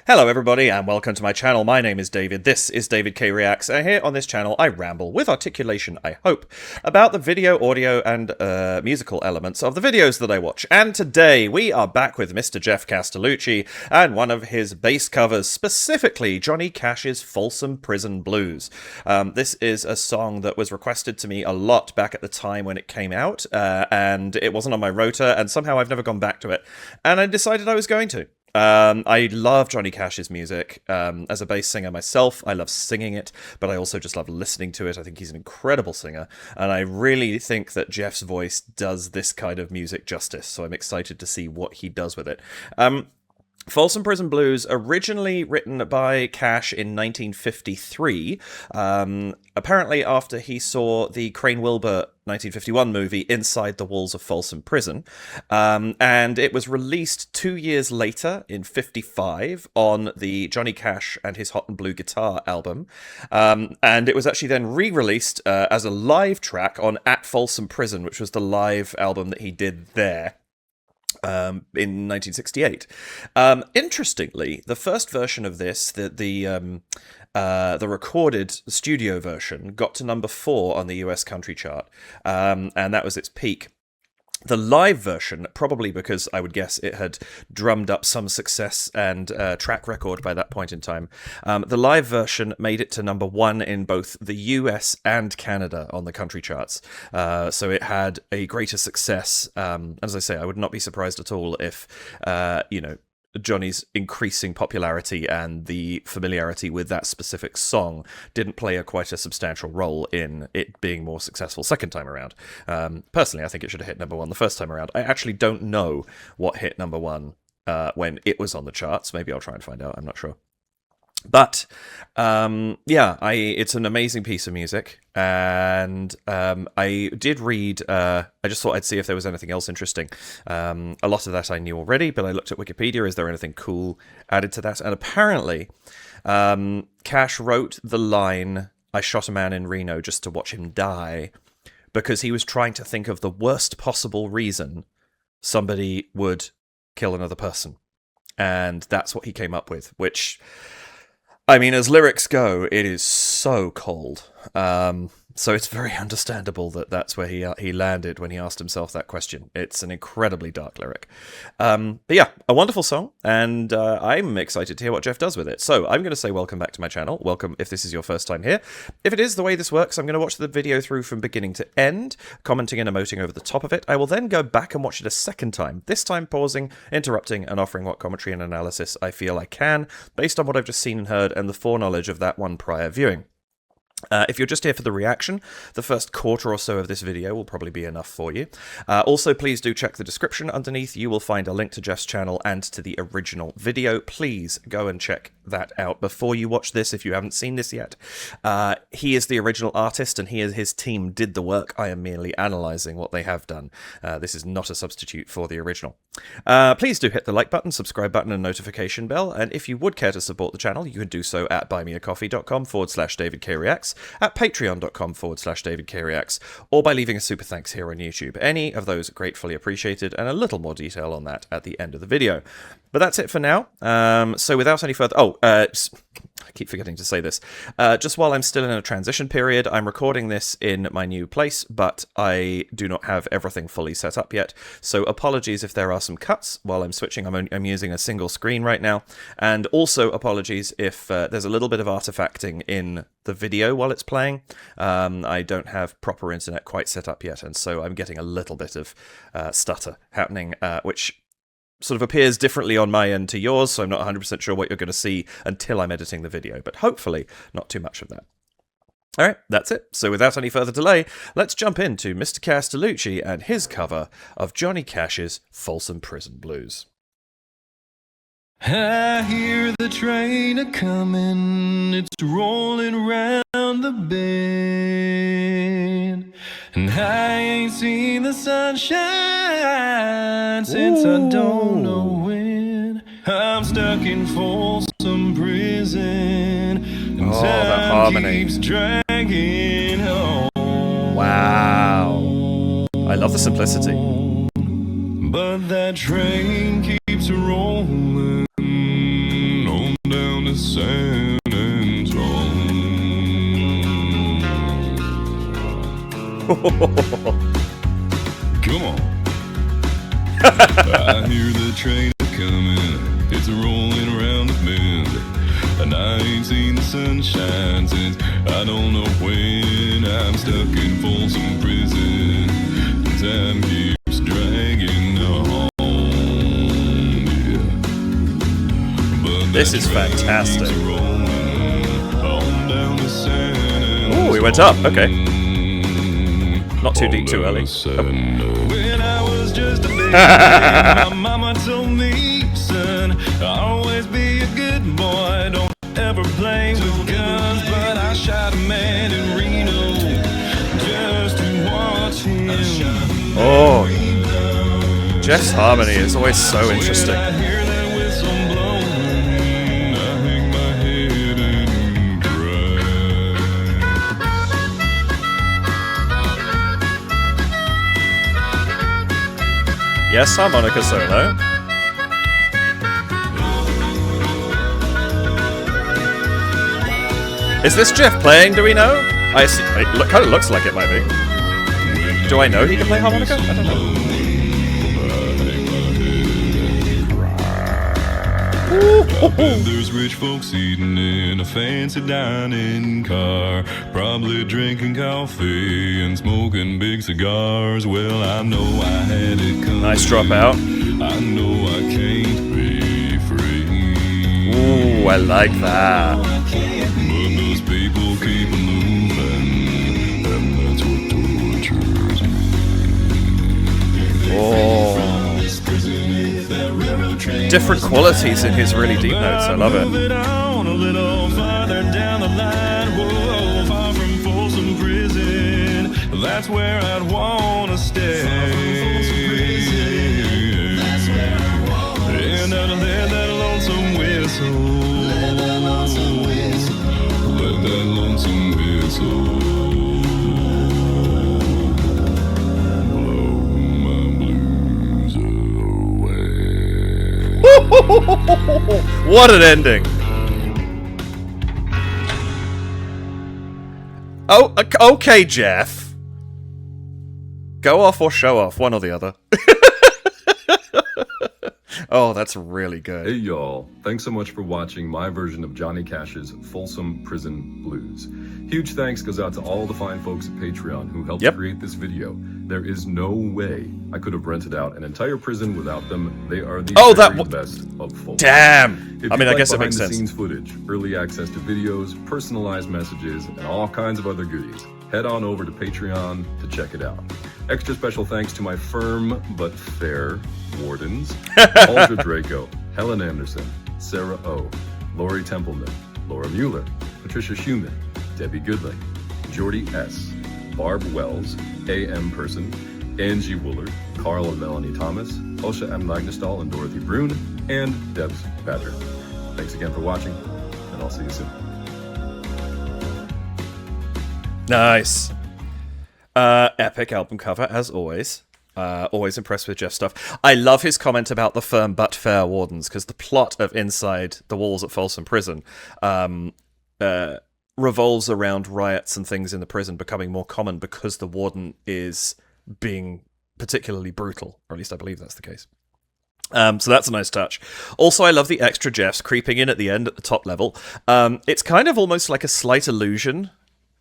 Hello everybody and welcome to my channel. My name is David, this is David K Reacts, and here on this channel I ramble, with articulation I hope, about the video, audio and musical elements of the videos that I watch. And today we are back with Mr. Geoff Castellucci and one of his bass covers, specifically Johnny Cash's Folsom Prison Blues. This is a song that was requested to me a lot back at the time when it came out, and it wasn't on my rota, and somehow I've never gone back to it, and I decided I was going to. I love Johnny Cash's music. As a bass singer myself, I love singing it, but I also just love listening to it. I think he's an incredible singer, and I really think that Geoff's voice does this kind of music justice, so I'm excited to see what he does with it. Folsom Prison Blues, originally written by Cash in 1953, apparently after he saw the Crane Wilbur 1951 movie Inside the Walls of Folsom Prison, and it was released 2 years later in 55 on the Johnny Cash and His Hot and Blue Guitar album, and it was actually then re-released as a live track on At Folsom Prison, which was the live album that he did there. In 1968. Interestingly, the first version of this, the recorded studio version, got to number 4 on the US country chart, and that was its peak. The live version, probably because I would guess it had drummed up some success and track record by that point in time, the live version made it to number 1 in both the US and Canada on the country charts. So it had a greater success. As I say, I would not be surprised at all if, Johnny's increasing popularity and the familiarity with that specific song didn't play quite a substantial role in it being more successful second time around. Personally, I think it should have hit number 1 the first time around. I actually don't know what hit number 1 when it was on the charts. Maybe I'll try and find out. I'm not sure. But it's an amazing piece of music, and I did read. I just thought I'd see if there was anything else interesting. A lot of that I knew already, but I looked at Wikipedia. Is there anything cool added to that? And apparently, Cash wrote the line, "I shot a man in Reno just to watch him die," because he was trying to think of the worst possible reason somebody would kill another person, and that's what he came up with. Which, I mean, as lyrics go, it is so cold. So it's very understandable that that's where he landed when he asked himself that question. It's an incredibly dark lyric. But yeah, a wonderful song, and I'm excited to hear what Geoff does with it. So I'm going to say welcome back to my channel. Welcome if this is your first time here. If it is, the way this works, I'm going to watch the video through from beginning to end, commenting and emoting over the top of it. I will then go back and watch it a second time, this time pausing, interrupting, and offering what commentary and analysis I feel I can, based on what I've just seen and heard and the foreknowledge of that one prior viewing. If you're just here for the reaction, the first quarter or so of this video will probably be enough for you. Also, please do check the description underneath. You will find a link to Geoff's channel and to the original video. Please go and check that out before you watch this if you haven't seen this yet. He is the original artist, and his team did the work. I am merely analysing what they have done. This is not a substitute for the original. Please do hit the like button, subscribe button and notification bell, and if you would care to support the channel, you can do so at buymeacoffee.com/DavidKReacts, at patreon.com/DavidKReacts, or by leaving a super thanks here on YouTube. Any of those gratefully appreciated, and a little more detail on that at the end of the video. But that's it for now. So without any further... I keep forgetting to say this. Just while I'm still in a transition period, I'm recording this in my new place, but I do not have everything fully set up yet. So apologies if there are some cuts while I'm switching. I'm using a single screen right now. And also apologies if there's a little bit of artifacting in the video while it's playing. I don't have proper internet quite set up yet, and so I'm getting a little bit of stutter happening, which sort of appears differently on my end to yours, so I'm not 100% sure what you're going to see until I'm editing the video, but hopefully not too much of that. Alright, that's it. So without any further delay, let's jump into Mr. Castellucci and his cover of Johnny Cash's Folsom Prison Blues. I hear the train a-comin', it's rolling round the bend, and I ain't seen the sunshine since I don't know when. I'm stuck in Folsom Prison, and that time harmony keeps dragging on. Wow. I love the simplicity. But that train keeps rolling on Come on. I hear the train coming. It's rolling around the bend. And I ain't seen the sunshine since I don't know when. I'm stuck in Folsom Prison. Time keeps dragging on. Yeah. But This is fantastic. Oh, we went up. Okay. Not too deep, too early. When I was just a baby, my mama told me, son, always be a good boy, don't ever play with guns. But I shot a man in Reno just to watch him. Oh, Jeff's harmony is always so interesting. When I hear that whistle blowing, I hang my head and cry. Yes, harmonica solo. Is this Geoff playing, do we know? I see, it kind of looks like it might be. Do I know he can play harmonica? I don't know. There's rich folks eating in a fancy dining car, probably drinking coffee and smoking big cigars. Well, I know I had it coming. Nice dropout. I know I can't be free. Ooh, I like that. But those people keep moving, and that's what tortures me. Oh. Different qualities in his really deep notes. I love it. Move it on a little farther down the line. Whoa, far from Folsom Prison. That's where I'd wanna stay. And I'd let that lonesome whistle. Let that lonesome whistle. Let that lonesome whistle. Blow my blues away. What an ending! Oh, okay, Geoff. Go off or show off, one or the other. Oh, that's really good. Hey y'all, thanks so much for watching my version of Johnny Cash's Folsom Prison Blues. Huge thanks goes out to all the fine folks at Patreon who helped create this video. There is no way I could have rented out an entire prison without them. They are the very best of Folsom. Damn! If I mean, I like guess it makes sense. behind-the-scenes footage, early access to videos, personalized messages, and all kinds of other goodies, head on over to Patreon to check it out. Extra special thanks to my firm but fair wardens, Aldra Draco, Helen Anderson, Sarah O, Lori Templeman, Laura Mueller, Patricia Schumann, Debbie Goodling, Jordy S, Barb Wells, A.M. Person, Angie Woolard, Carl and Melanie Thomas, Osha M. Magnustal and Dorothy Brune, and Debs Badger. Thanks again for watching, and I'll see you soon. Nice. Epic album cover, as always. Always impressed with Geoff's stuff. I love his comment about the firm but fair wardens, because the plot of Inside the Walls at Folsom Prison revolves around riots and things in the prison becoming more common because the warden is being particularly brutal, or at least I believe that's the case. So that's a nice touch. Also, I love the extra Geoffs creeping in at the end at the top level. It's kind of almost like a slight illusion.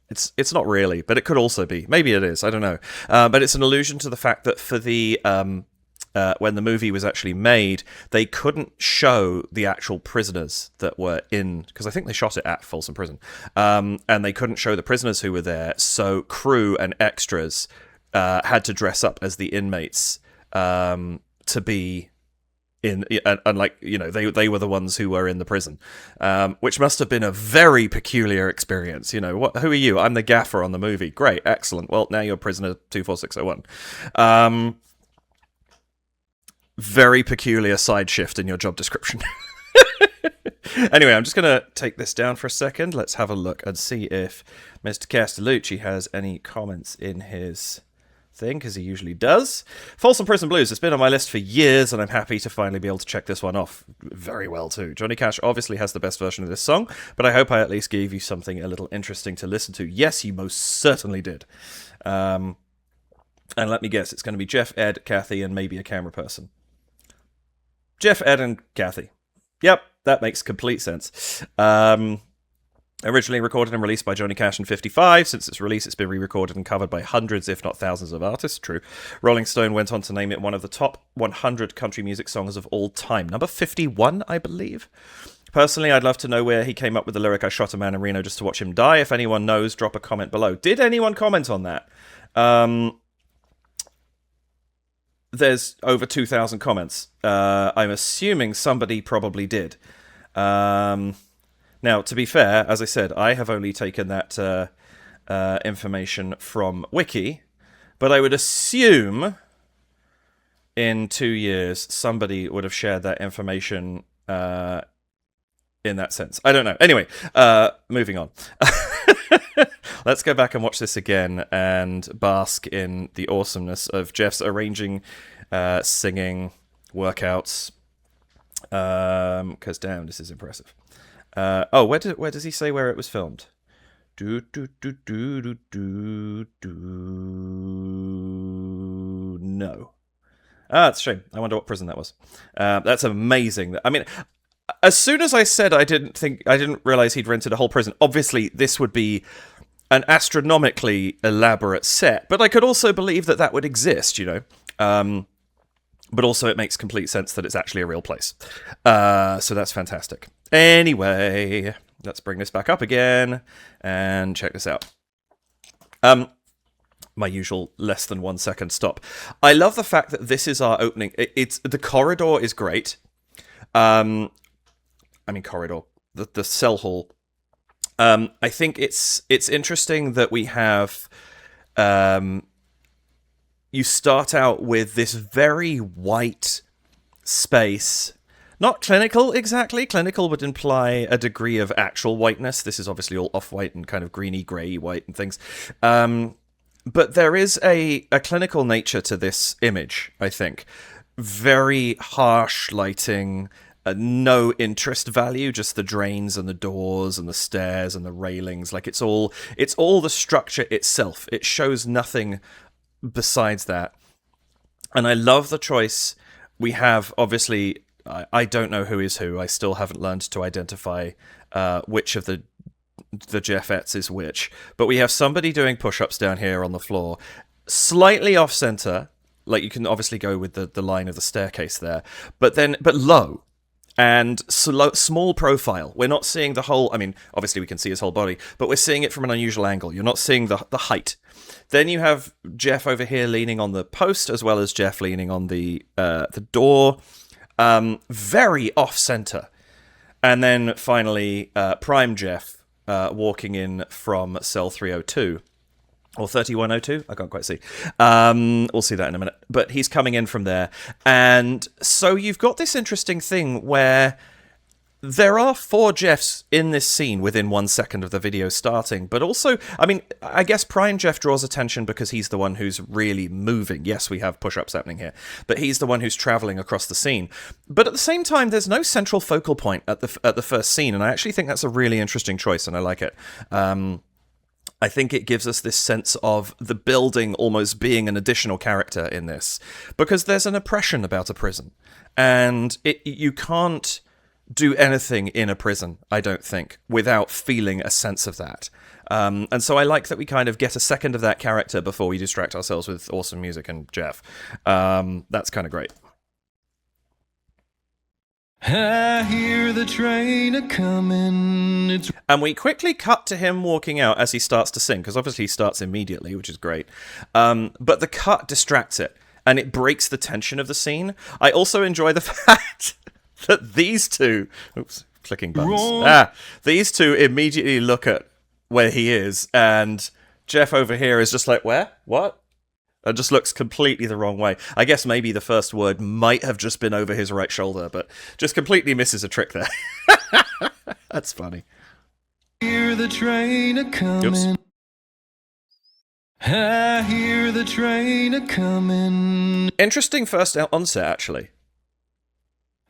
It's not really, but it could also be. Maybe it is. I don't know. But it's an allusion to the fact that for the when the movie was actually made, they couldn't show the actual prisoners that were in, because I think they shot it at Folsom Prison, and they couldn't show the prisoners who were there. So crew and extras had to dress up as the inmates to be in, and like, you know, they were the ones who were in the prison, which must have been a very peculiar experience. You know, who are you? I'm the gaffer on the movie. Great, excellent. Well, now you're prisoner 24601. Very peculiar side shift in your job description. Anyway, I'm just going to take this down for a second. Let's have a look and see if Mr. Castellucci has any comments in his thing, as he usually does. Folsom Prison Blues, it's been on my list for years, and I'm happy to finally be able to check this one off very well too. Johnny Cash obviously has the best version of this song, but I hope I at least gave you something a little interesting to listen to. Yes, you most certainly did. And let me guess, it's going to be Geoff, Ed, Kathy, and maybe a camera person. Geoff, Ed, and Kathy. Yep, that makes complete sense. Originally recorded and released by Johnny Cash in 1955. Since its release, it's been re-recorded and covered by hundreds, if not thousands, of artists. True. Rolling Stone went on to name it one of the top 100 country music songs of all time. Number 51, I believe. Personally, I'd love to know where he came up with the lyric, "I shot a man in Reno just to watch him die." If anyone knows, drop a comment below. Did anyone comment on that? There's over 2,000 comments. I'm assuming somebody probably did. Now, to be fair, as I said, I have only taken that information from Wiki, but I would assume in 2 years somebody would have shared that information in that sense. I don't know. Anyway, moving on. Let's go back and watch this again and bask in the awesomeness of Geoff's arranging, singing, workouts. Because damn, this is impressive. Where does he say where it was filmed? No. It's a shame. I wonder what prison that was. That's amazing. I mean, as soon as I said I didn't realize he'd rented a whole prison. Obviously, this would be an astronomically elaborate set, but I could also believe that would exist, you know. But also it makes complete sense that it's actually a real place. So that's fantastic. Anyway, let's bring this back up again and check this out. My usual less than 1 second stop. I love the fact that this is our opening. It's the corridor is great. Corridor. The cell hall. I think it's interesting that we have. You start out with this very white space. Not clinical, exactly. Clinical would imply a degree of actual whiteness. This is obviously all off-white and kind of greeny, grey, white and things. But there is a clinical nature to this image, I think. Very harsh lighting, no interest value, just the drains and the doors and the stairs and the railings. Like it's all the structure itself. It shows nothing besides that. And I love the choice we have. Obviously, I don't know who is who. I still haven't learned to identify which of the Geoffettes is which. But we have somebody doing push-ups down here on the floor, slightly off-center. Like you can obviously go with the line of the staircase there, but low and small profile. We're not seeing the whole. I mean, obviously we can see his whole body, but we're seeing it from an unusual angle. You're not seeing the height. Then you have Geoff over here leaning on the post, as well as Geoff leaning on the door. Very off-center. And then finally, Prime Geoff walking in from cell 302. Or 3102? I can't quite see. We'll see that in a minute. But he's coming in from there. And so you've got this interesting thing where there are 4 Geoffs in this scene within 1 second of the video starting. But also, I mean, I guess Prime Geoff draws attention because he's the one who's really moving. Yes, we have push-ups happening here. But he's the one who's traveling across the scene. But at the same time, there's no central focal point at the first scene. And I actually think that's a really interesting choice, and I like it. I think it gives us this sense of the building almost being an additional character in this, because there's an oppression about a prison, and you can't do anything in a prison, I don't think, without feeling a sense of that. And so I like that we kind of get a second of that character before we distract ourselves with awesome music and Geoff. That's kind of great. I hear the train a-comin'. And we quickly cut to him walking out as he starts to sing, because obviously he starts immediately, which is great. But the cut distracts it, and it breaks the tension of the scene. I also enjoy the fact that these two... Oops, clicking buttons. These two immediately look at where he is, and Geoff over here is just like, where? What? And just looks completely the wrong way. I guess maybe the first word might have just been over his right shoulder, but just completely misses a trick there. That's funny. Hear the train a-comin'. Oops. I hear the train a-comin'. Interesting first onset, actually.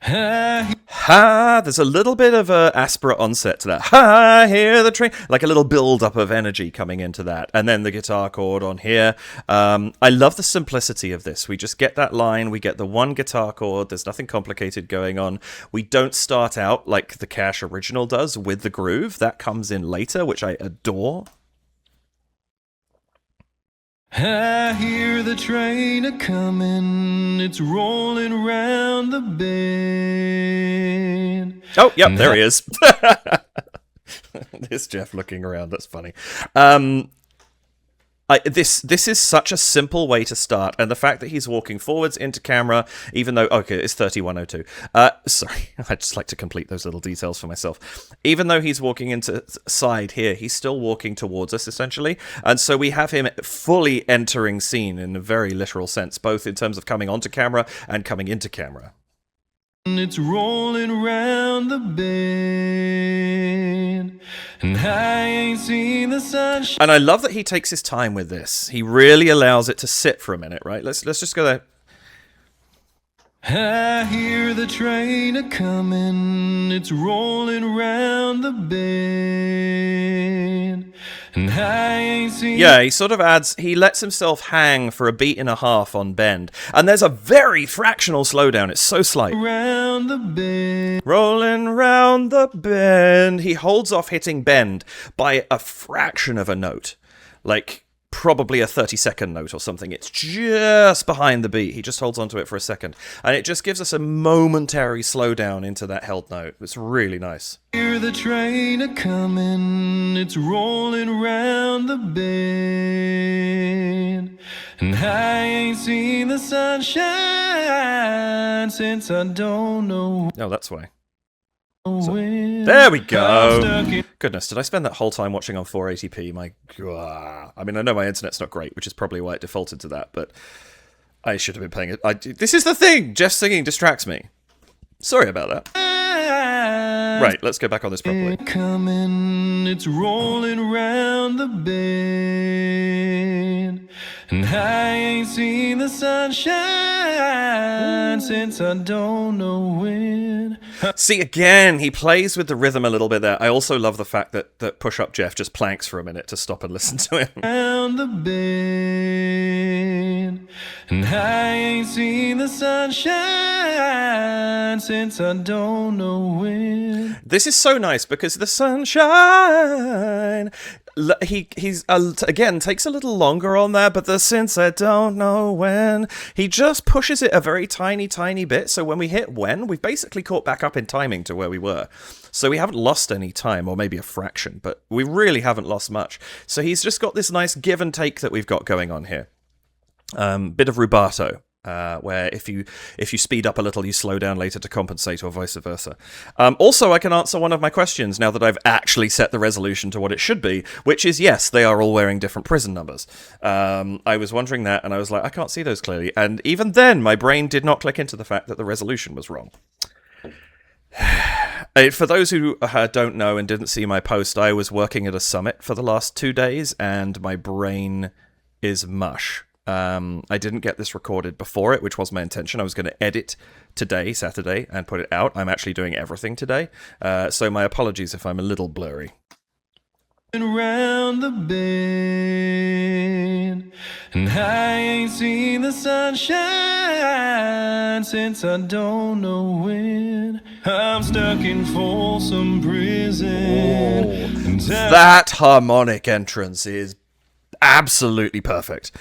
Ha! There's a little bit of a aspirate onset to that. Ha! Hear the train, like a little build-up of energy coming into that, and then the guitar chord on here. I love the simplicity of this. We just get that line, we get the one guitar chord. There's nothing complicated going on. We don't start out like the Cash original does with the groove. That comes in later, which I adore. I hear the train a-comin', it's rolling round the bend. Oh, yep, there he is. There's Geoff looking around, that's funny. This is such a simple way to start, and the fact that he's walking forwards into camera, even though, okay, it's 3102. Sorry, I just like to complete those little details for myself. Even though he's walking into side here, he's still walking towards us, essentially, and so we have him fully entering scene in a very literal sense, both in terms of coming onto camera and coming into camera. It's rolling round the bend, and I ain't seen the sunshine. And I love that he takes his time with this. He really allows it to sit for a minute, right? Let's just go there. I hear the train a-comin', it's rolling round the bend, and I ain't seen... Yeah, he sort of adds, he lets himself hang for a beat and a half on bend, and there's a very fractional slowdown. It's so slight. Round the bend. Rolling round the bend. He holds off hitting bend by a fraction of a note, like probably a 30-second note or something. It's just behind the beat. He just holds onto it for a second, and it just gives us a momentary slowdown into that held note. It's really nice. Hear the train a-comin', it's rolling round the bend, and I ain't seen the sunshine since I don't know. Oh, that's why. So, there we go. Goodness, did I spend that whole time watching on 480p? My God. I mean, I know my internet's not great, which is probably why it defaulted to that, but I should have been paying it. This is the thing! Jeff singing distracts me. Sorry about that. Right, let's go back on this properly. It's rolling round the bend, and I ain't seen the sunshine since I don't know when. See, again, he plays with the rhythm a little bit there. I also love the fact that Push-Up Jeff just planks for a minute to stop and listen to him. Round the bend, and I ain't seen the sunshine since I don't know when. This is so nice because the sunshine... He's again takes a little longer on there, but the since I don't know when, he just pushes it a very tiny bit, so when we hit when, we've basically caught back up in timing to where we were. So we haven't lost any time, or maybe a fraction, but we really haven't lost much. So he's just got this nice give and take that we've got going on here. Bit of rubato. Where if you speed up a little, you slow down later to compensate, or vice versa. Also, I can answer one of my questions now that I've actually set the resolution to what it should be, which is, yes, they are all wearing different prison numbers. I was wondering that, and I was like, I can't see those clearly. And even then, my brain did not click into the fact that the resolution was wrong. For those who don't know and didn't see my post, I was working at a summit for the last 2 days, and my brain is mush. I didn't get this recorded before it, which was my intention. I was going to edit today, Saturday, and put it out. I'm actually doing everything today, so my apologies if I'm a little blurry. Around the bend, and I ain't seen the sunshine since I don't know when. I'm stuck in Folsom Prison. That harmonic entrance is absolutely perfect.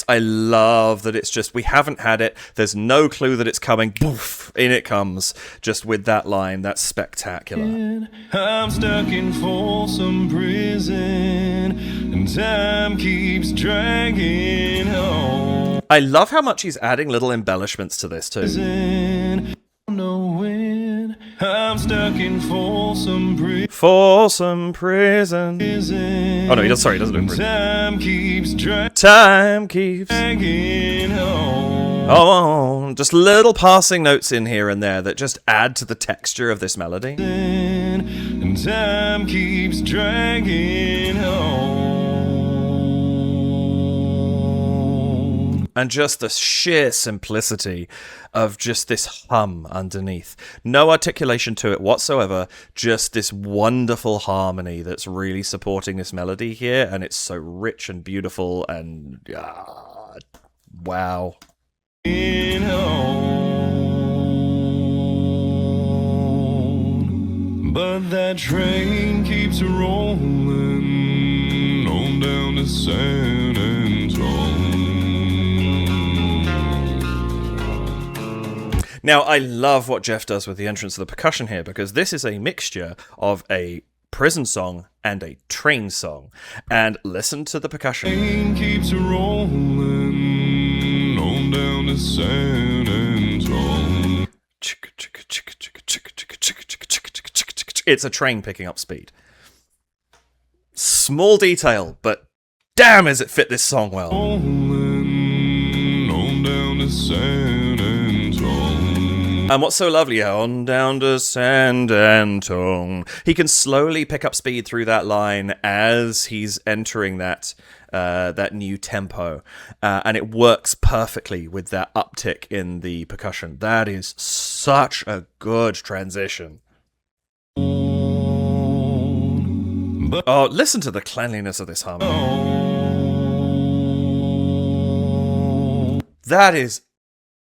I love that it's just, we haven't had it, there's no clue that it's coming, poof, in it comes, just with that line. That's spectacular. I'm stuck in Folsom Prison, and time keeps dragging on. I love how much he's adding little embellishments to this too. I'm stuck in Folsom Prison. Folsom Prison. Oh no, he does. Sorry, he doesn't do prison. Time keeps dragging on. Just little passing notes in here and there that just add to the texture of this melody. And time keeps dragging on. and just the sheer simplicity of just this hum underneath. No articulation to it whatsoever, just this wonderful harmony that's really supporting this melody here, and it's so rich and beautiful, and wow. But that train keeps rolling on down to San Antonio. Now, I love what Geoff does with the entrance of the percussion here, because this is a mixture of a prison song and a train song. And listen to the percussion. Train keeps rolling on down to San Antonio. It's a train picking up speed. Small detail, but damn, is it fit this song well. On down to San Antonio. And what's so lovely, on down to San Antonio. He can slowly pick up speed through that line as he's entering that new tempo, and it works perfectly with that uptick in the percussion. That is such a good transition. Oh, listen to the cleanliness of this harmony. That is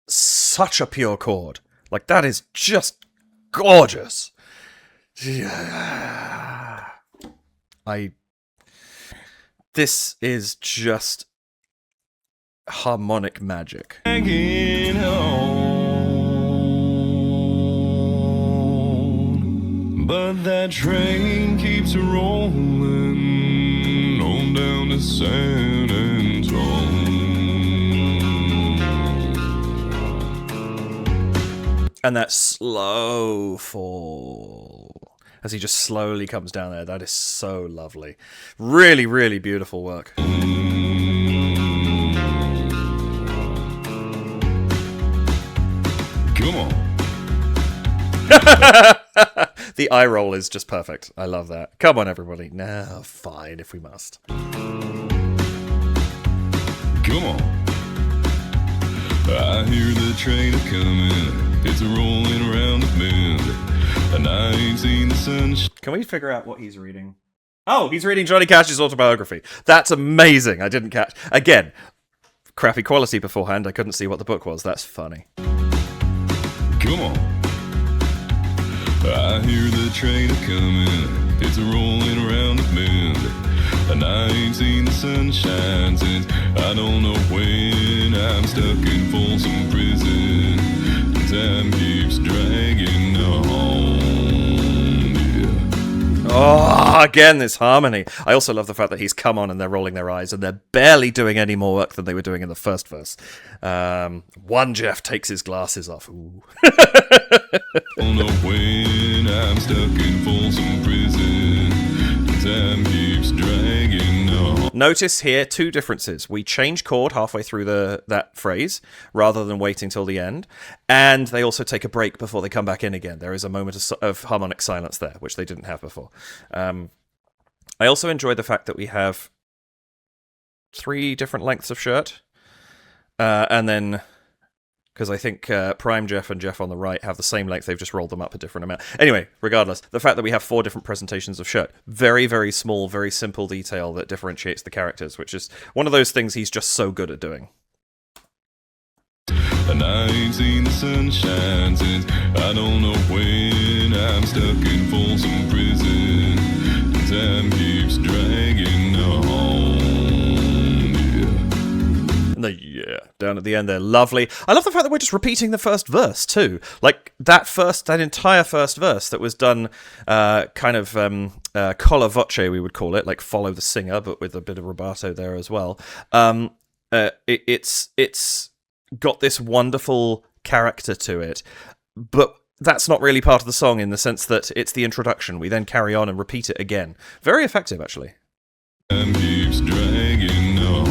such a pure chord. Like, that is just gorgeous. This is just harmonic magic. Hanging on, but that train keeps rolling on down to San Antonio. And that slow fall as he just slowly comes down there, that is so lovely. Really, really beautiful work. Come on. The eye roll is just perfect. I love that. Come on, everybody. Now, fine, if we must. Come on. I hear the train a-coming. It's rolling around the bend. And I ain't seen the sunshine. Can we figure out what he's reading? Oh, he's reading Johnny Cash's autobiography. That's amazing. I didn't catch. Again, crappy quality beforehand. I couldn't see what the book was. That's funny. Come on. I hear the train a-coming. It's rolling around the bend. And I ain't seen the sunshine since I don't know when. I'm stuck in Folsom Prison. Time keeps dragging on. Yeah. Oh, again, this harmony. I also love the fact that he's come on and they're rolling their eyes and they're barely doing any more work than they were doing in the first verse. One Geoff takes his glasses off. Ooh. Don't know when I'm stuck in Folsom Prison. Time keeps dragging on. Notice here two differences. We change chord halfway through that phrase rather than waiting till the end, and they also take a break before they come back in again. There is a moment of harmonic silence there, which they didn't have before. I also enjoy the fact that we have 3 different lengths of shirt, and then because I think Prime Geoff and Geoff on the right have the same length, they've just rolled them up a different amount. Anyway, regardless, the fact that we have 4 different presentations of shirt, very, very small, very simple detail that differentiates the characters, which is one of those things he's just so good at doing. And I ain't seen the sunshine since I don't know when. I'm stuck in Folsom Prison. Time keeps dragging on. Yeah, down at the end, they're lovely. I love the fact that we're just repeating the first verse too. Like that entire first verse that was done kind of color voce, we would call it, like follow the singer, but with a bit of rubato there as well. It's got this wonderful character to it, but that's not really part of the song in the sense that it's the introduction. We then carry on and repeat it again. Very effective, actually. Time keeps dragging on.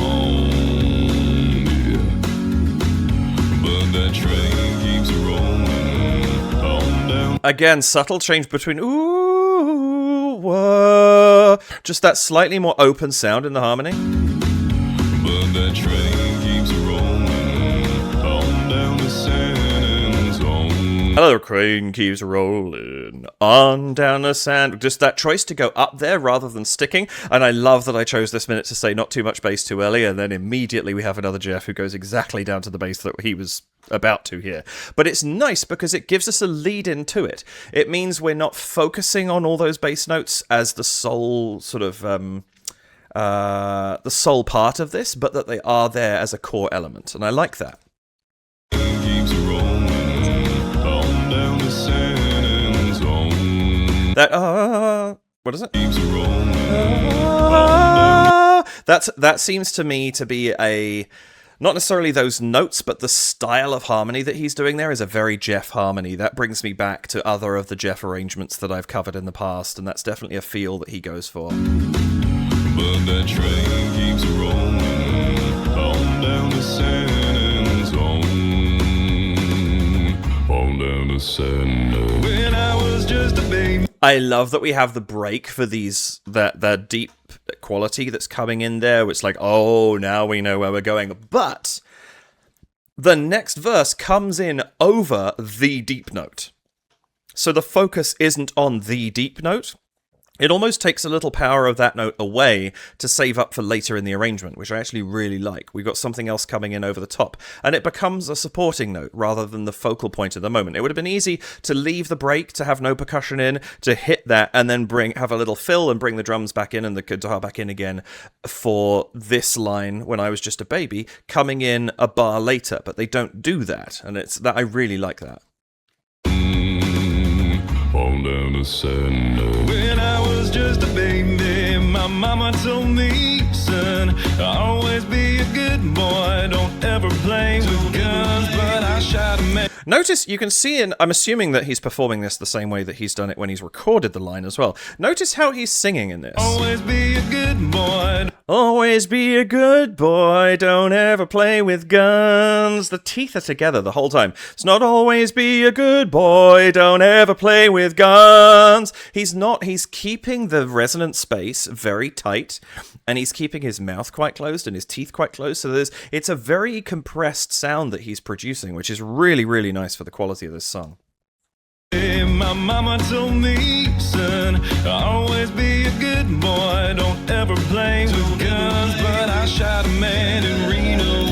That train keeps rolling on down. Again, subtle change between ooh, whoa, just that slightly more open sound in the harmony. But that train keeps rolling Hello, crane keeps rolling on down the sand. Just that choice to go up there rather than sticking. And I love that I chose this minute to say not too much bass too early, and then immediately we have another Geoff who goes exactly down to the bass that he was about to here. But it's nice because it gives us a lead into it. It means we're not focusing on all those bass notes as the sole sort of the sole part of this, but that they are there as a core element, and I like that. Keeps rolling on down the San Zone. That what is it? Keeps rolling that seems to me to be a not necessarily those notes, but the style of harmony that he's doing there is a very Geoff harmony. That brings me back to other of the Geoff arrangements that I've covered in the past, and that's definitely a feel that he goes for. But that train keeps rolling on down the San Zone. On down the San Zone. When I was just a baby. I love that we have the break for these, that deep quality that's coming in there. It's like, oh, now we know where we're going. But the next verse comes in over the deep note. So the focus isn't on the deep note. It almost takes a little power of that note away to save up for later in the arrangement, which I actually really like. We've got something else coming in over the top, and it becomes a supporting note rather than the focal point of the moment. It would have been easy to leave the break, to have no percussion in, to hit that, and then have a little fill and bring the drums back in and the guitar back in again for this line, when I was just a baby, coming in a bar later, but they don't do that, and it's that I really like that. On down the San Zone. When I was just a baby, my mama told me, son, always be a good boy, don't ever play with guns, but I shot a man. Notice, you can see, I'm assuming that he's performing this the same way that he's done it when he's recorded the line as well. Notice how he's singing in this. Always be a good boy. Always be a good boy, don't ever play with guns. The teeth are together the whole time. It's not always be a good boy, don't ever play with guns. He's keeping the resonant space very tight, and he's keeping his mouth quite closed and his teeth quite closed. So it's a very compressed sound that he's producing, which is really, really nice for the quality of this song. My mama told me, son, always be a good boy, don't ever play with guns, but I shot a man in Reno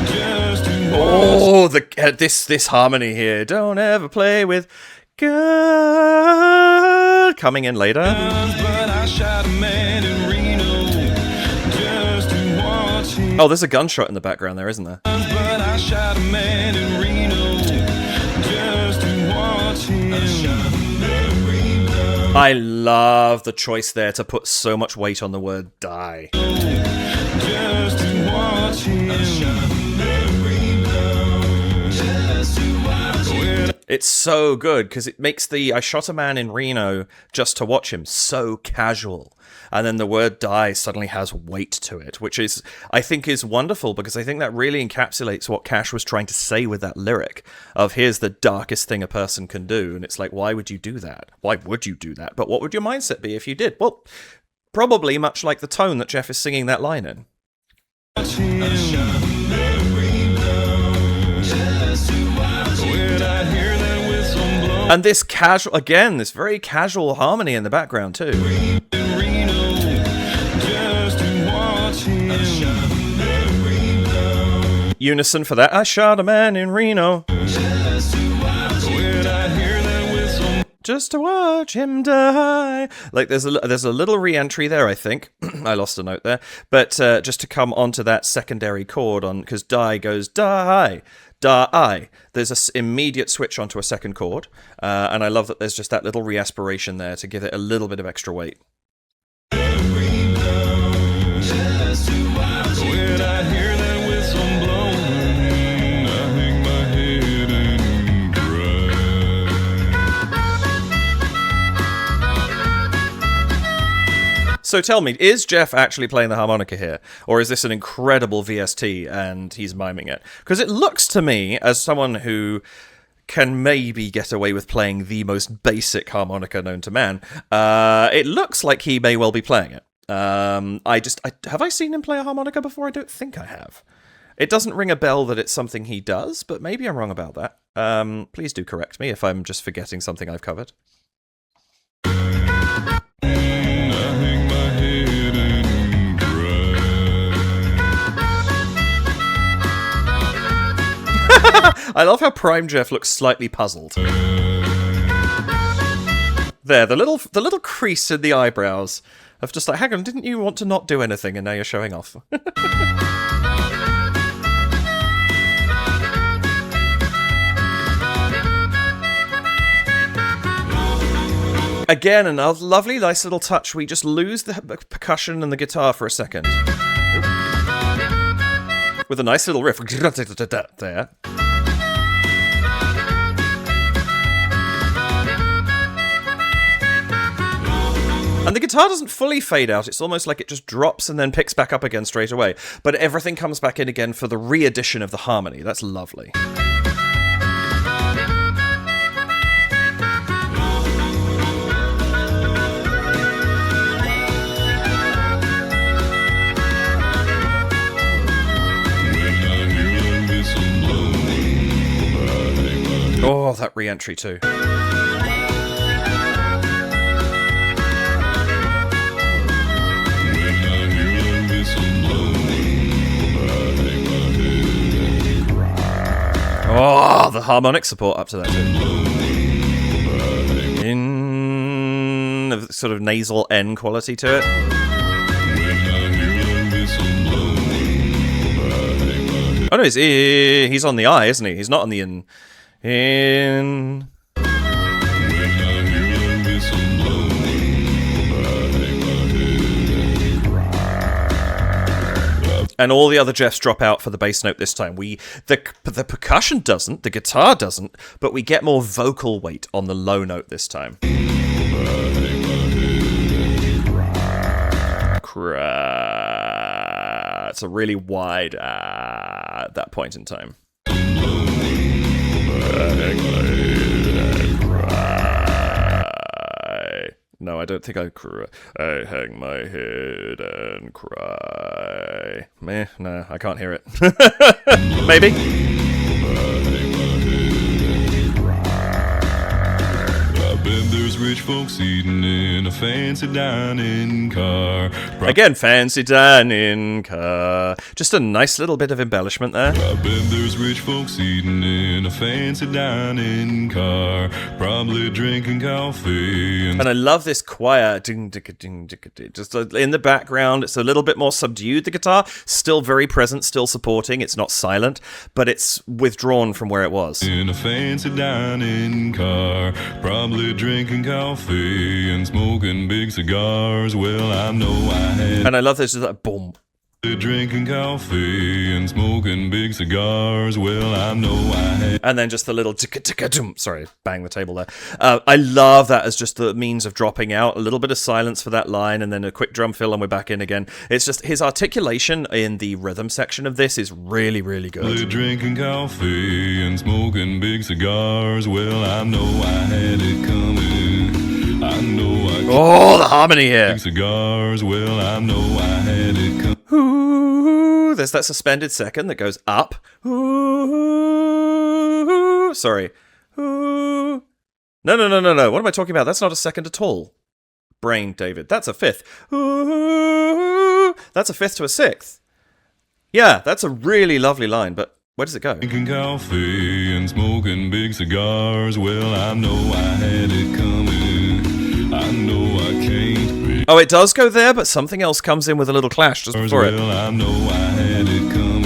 just to watch. This harmony here. Don't ever play with guns. Coming in later. But I shot a man in Reno just to watch him. Oh, there's a gunshot in the background there, isn't there? But I shot a man in Reno just to watch him. I love the choice there to put so much weight on the word die. Just to watch him. It's so good because it makes the I shot a man in Reno just to watch him so casual. And then the word die suddenly has weight to it, which is, I think, is wonderful, because I think that really encapsulates what Cash was trying to say with that lyric of here's the darkest thing a person can do. And it's like, why would you do that? Why would you do that? But what would your mindset be if you did? Well, probably much like the tone that Geoff is singing that line in. And this casual, again, this very casual harmony in the background too. Unison for that. I shot a man in Reno just to watch him die. Like there's a little re-entry there, I think. I lost a note there, but just to come onto that secondary chord on, because die goes die. Die. There's an immediate switch onto a second chord, and I love that there's just that little re-aspiration there to give it a little bit of extra weight. So tell me, is Geoff actually playing the harmonica here? Or is this an incredible VST and he's miming it? Because it looks to me, as someone who can maybe get away with playing the most basic harmonica known to man, it looks like he may well be playing it. Have I seen him play a harmonica before? I don't think I have. It doesn't ring a bell that it's something he does, but maybe I'm wrong about that. Please do correct me if I'm just forgetting something I've covered. I love how Prime Geoff looks slightly puzzled. There, the little crease in the eyebrows of just like, hang on, didn't you want to not do anything and now you're showing off? Again, another lovely, nice little touch. We just lose the percussion and the guitar for a second. With a nice little riff. There. And the guitar doesn't fully fade out, it's almost like it just drops and then picks back up again straight away. But everything comes back in again for the re-addition of the harmony. That's lovely. Oh, that re-entry too. Oh, the harmonic support up to that too. In a sort of nasal N quality to it. Oh no, he's on the I, isn't he? He's not on the in. And all the other Geoffs drop out for the bass note this time. The percussion doesn't, the guitar doesn't, but we get more vocal weight on the low note this time. It's a really wide at that point in time. No, I don't think I cry. I hang my head and cry. Meh, no, I can't hear it. Maybe. There's rich folks eating in a fancy dining car. Again, fancy dining car. Just a nice little bit of embellishment there. I bet there's rich folks eating in a fancy dining car, probably drinking coffee. And I love this choir. Just in the background, it's a little bit more subdued, the guitar. Still very present, still supporting. It's not silent, but it's withdrawn from where it was. In a fancy dining car, probably drinking coffee and smoking big cigars. Well, I know I had. And I love this, just like boom. Drinking coffee and smoking big cigars. Well, I know I had. And then just the little sorry, bang the table there. I love that as just the means of dropping out. A little bit of silence for that line, and then a quick drum fill, and we're back in again. It's just his articulation in the rhythm section of this is really, really good. Drinking coffee and smoking big cigars. Well, I know I had it coming. I know I. Oh, the harmony here. Big cigars. Well, I know I had it coming. Ooh, there's that suspended second that goes up. Ooh, sorry. Ooh. No. What am I talking about? That's not a second at all. Brain, David. That's a fifth. Ooh, that's a fifth to a sixth. Yeah, that's a really lovely line, but where does it go? Drinking coffee and smoking big cigars. Well, I know I had it coming. I know I can't be. Oh, it does go there, but something else comes in with a little clash just before it. Well, I know I had it coming.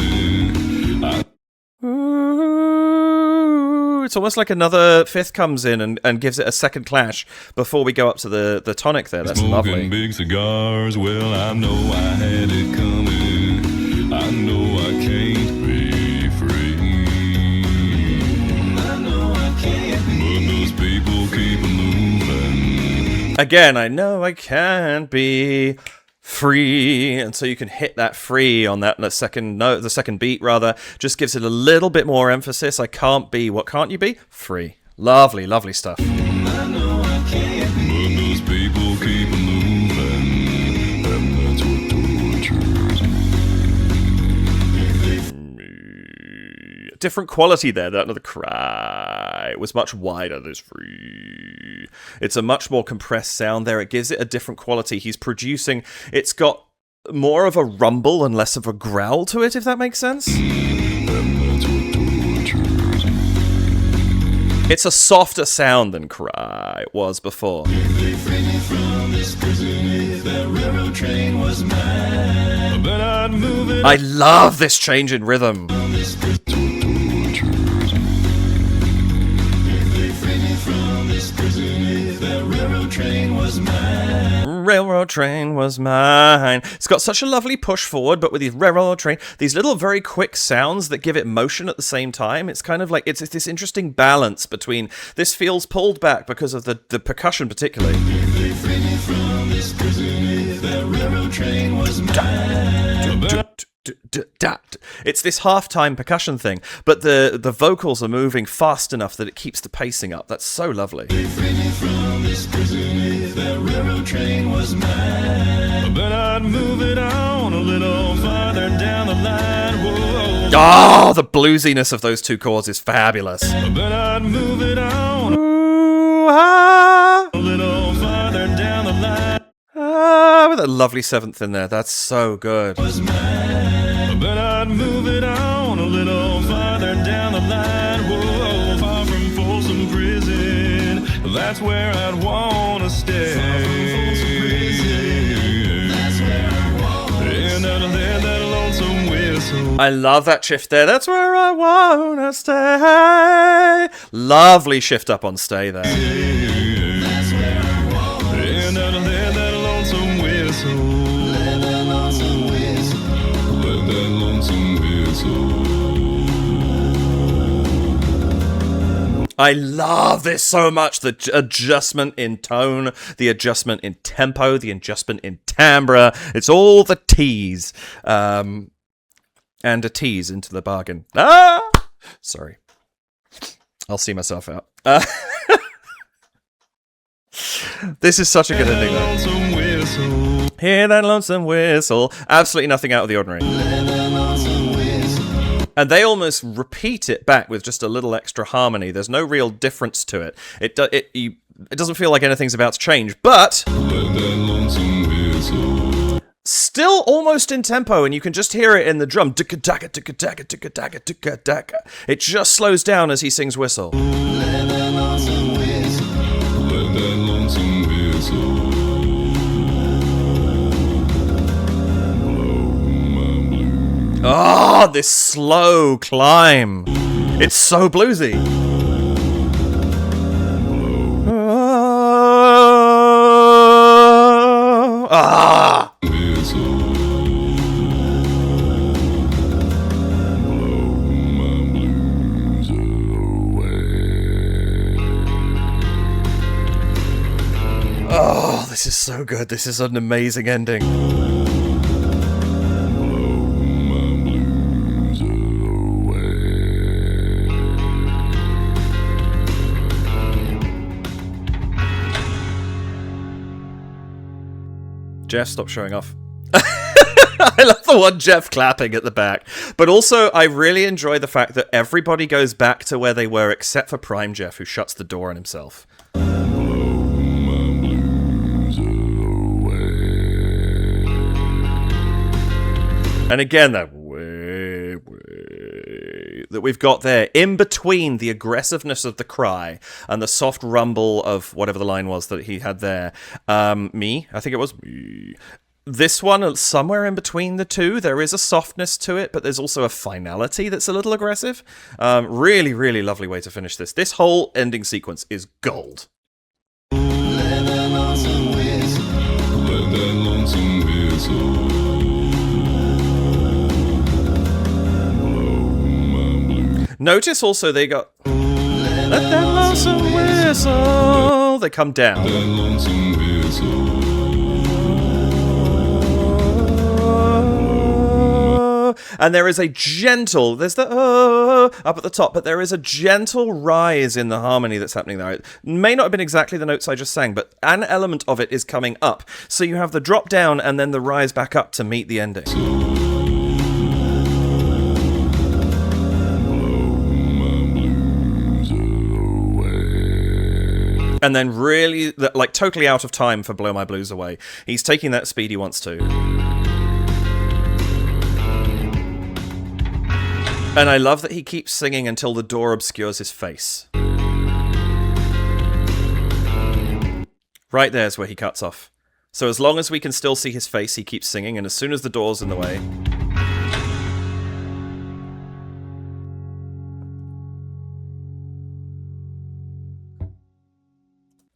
Ooh, it's almost like another fifth comes in and gives it a second clash before we go up to the tonic there. That's Smoking lovely. big cigars. Well, I know I had it coming. I know I can't be free. I know I can't be. But those people keep moving. Again, I know I can't be free, and so you can hit that free on that second note, the second beat rather, just gives it a little bit more emphasis. I can't be, what can't you be? Free. Lovely, lovely stuff. I know I can't be. But those people keep moving, and that's what tortures me. different quality there. That another cry was much wider. This free. It's a much more compressed sound there. It gives it a different quality. He's producing. It's got more of a rumble and less of a growl to it, if that makes sense. It's a softer sound than Cry was before. I love this change in rhythm. Railroad train was mine. It's got such a lovely push forward, but with these railroad train, these little very quick sounds that give it motion at the same time. It's kind of like, it's this interesting balance between, this feels pulled back because of the percussion particularly. It's this halftime percussion thing, but the vocals are moving fast enough that it keeps the pacing up. That's so lovely. Oh, the bluesiness of those two chords is fabulous. With a lovely seventh in there. That's so good. But I'd move it on a little farther down the line. Whoa, far from Folsom Prison. That's where I'd want to stay. That's where I want to stay. And I'd let that lonesome whistle. I love that shift there. That's where I want to stay. Lovely shift up on stay there. That's where I want to stay. And I'd let that lonesome whistle. I love this so much. The adjustment in tone, the adjustment in tempo, the adjustment in timbre. It's all the T's. And a tease into the bargain. Sorry. I'll see myself out. This is such a good ending, though. Hear that lonesome whistle. Absolutely nothing out of the ordinary. And they almost repeat it back with just a little extra harmony. There's no real difference to it. It doesn't feel like anything's about to change, but still almost in tempo, and you can just hear it in the drum. It just slows down as he sings Whistle. Oh, this slow climb. It's so bluesy. Ah. Oh, this is so good. This is an amazing ending. Geoff, stop showing off. I love the one Geoff clapping at the back. But also, I really enjoy the fact that everybody goes back to where they were except for Prime Geoff, who shuts the door on himself. And again, that way that we've got there, in between the aggressiveness of the cry and the soft rumble of whatever the line was that he had there. Me, I think it was me. This one, somewhere in between the two, there is a softness to it, but there's also a finality that's a little aggressive. Really, really lovely way to finish this. This whole ending sequence is gold. Notice also they got let that lonesome whistle. They come down. And there is a gentle, there's the up at the top, but there is a gentle rise in the harmony that's happening there. It may not have been exactly the notes I just sang, but an element of it is coming up. So you have the drop down and then the rise back up to meet the ending. And then really, like, totally out of time for Blow My Blues Away. He's taking that speed he wants to. And I love that he keeps singing until the door obscures his face. Right there's where he cuts off. So as long as we can still see his face, he keeps singing, and as soon as the door's in the way...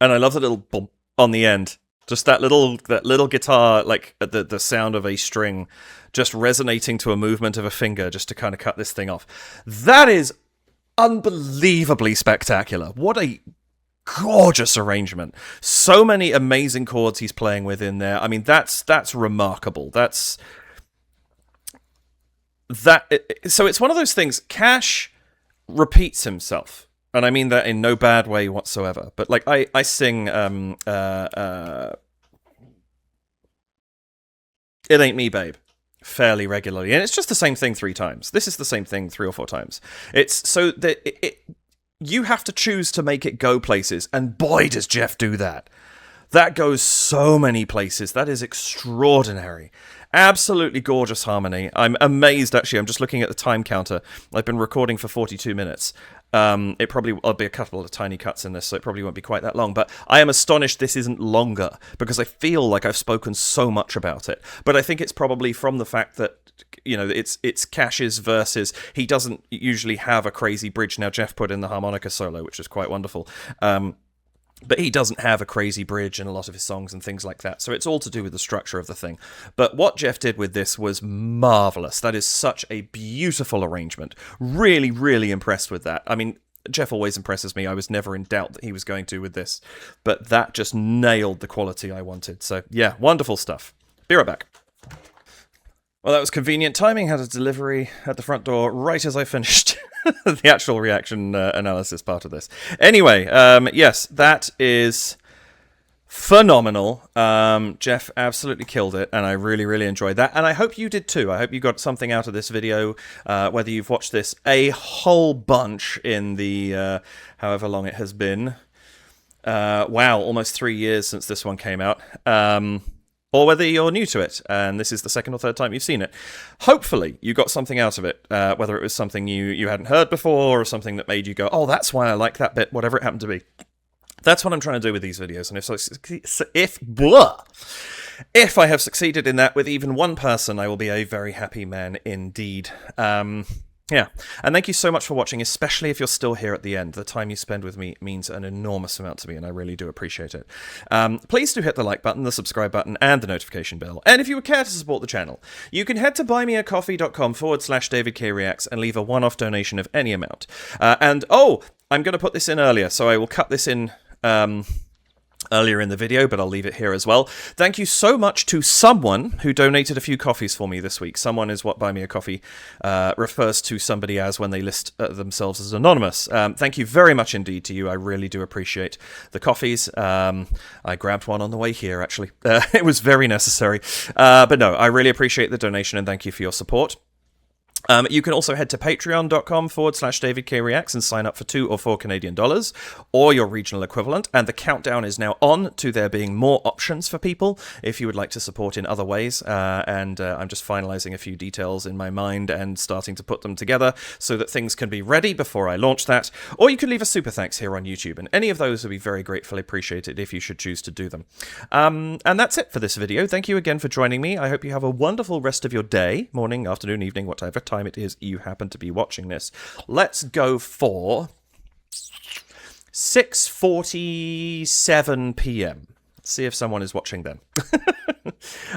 And I love the little bump on the end. Just that little guitar, like the sound of a string just resonating to a movement of a finger just to kind of cut this thing off. That is unbelievably spectacular. What a gorgeous arrangement. So many amazing chords he's playing with in there. I mean, that's remarkable. So it's one of those things. Cash repeats himself. And I mean that in no bad way whatsoever. But, like, I sing, It Ain't Me, Babe, fairly regularly. And it's just the same thing 3 times. This is the same thing 3 or 4 times. It's so that you have to choose to make it go places. And boy, does Geoff do that. That goes so many places. That is extraordinary. Absolutely gorgeous harmony. I'm amazed, actually. I'm just looking at the time counter. I've been recording for 42 minutes. I'll be a couple of tiny cuts in this, so it probably won't be quite that long. But I am astonished this isn't longer, because I feel like I've spoken so much about it. But I think it's probably from the fact that, you know, it's Cash's verses. He doesn't usually have a crazy bridge. Now, Geoff put in the harmonica solo, which is quite wonderful. But he doesn't have a crazy bridge in a lot of his songs and things like that. So it's all to do with the structure of the thing. But what Geoff did with this was marvellous. That is such a beautiful arrangement. Really, really impressed with that. I mean, Geoff always impresses me. I was never in doubt that he was going to with this. But that just nailed the quality I wanted. So, yeah, wonderful stuff. Be right back. Well, that was convenient timing. Had a delivery at the front door right as I finished the actual reaction analysis part of this. Anyway, yes, that is phenomenal. Geoff absolutely killed it, and I really, really enjoyed that. And I hope you did too. I hope you got something out of this video, whether you've watched this a whole bunch in the however long it has been. Wow, almost 3 years since this one came out. Or whether you're new to it, and this is the 2nd or 3rd time you've seen it. Hopefully, you got something out of it, whether it was something you hadn't heard before, or something that made you go, oh, that's why I like that bit, whatever it happened to be. That's what I'm trying to do with these videos, and if I have succeeded in that with even one person, I will be a very happy man indeed. Yeah, and thank you so much for watching, especially if you're still here at the end. The time you spend with me means an enormous amount to me, and I really do appreciate it. Please do hit the like button, the subscribe button, and the notification bell. And if you would care to support the channel, you can head to buymeacoffee.com/DavidKReacts and leave a one-off donation of any amount. I'm going to put this in earlier, so I will cut this in earlier in the video, but I'll leave it here as well. Thank you so much to someone who donated a few coffees for me this week. Someone is what Buy Me a Coffee refers to somebody as when they list themselves as anonymous. Thank you very much indeed to you. I really do appreciate the coffees. I grabbed one on the way here, actually. It was very necessary. But no, I really appreciate the donation, and thank you for your support. You can also head to patreon.com/DavidKReacts and sign up for $2 or $4 Canadian, or your regional equivalent. And the countdown is now on to there being more options for people if you would like to support in other ways. I'm just finalizing a few details in my mind and starting to put them together so that things can be ready before I launch that. Or you can leave a super thanks here on YouTube, and any of those would be very gratefully appreciated if you should choose to do them. And that's it for this video. Thank you again for joining me. I hope you have a wonderful rest of your day, morning, afternoon, evening, whatever time it is you happen to be watching this. Let's go for 6:47 p.m. Let's see if someone is watching then.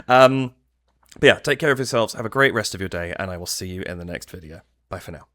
But yeah, take care of yourselves. Have a great rest of your day, and I will see you in the next video. Bye for now.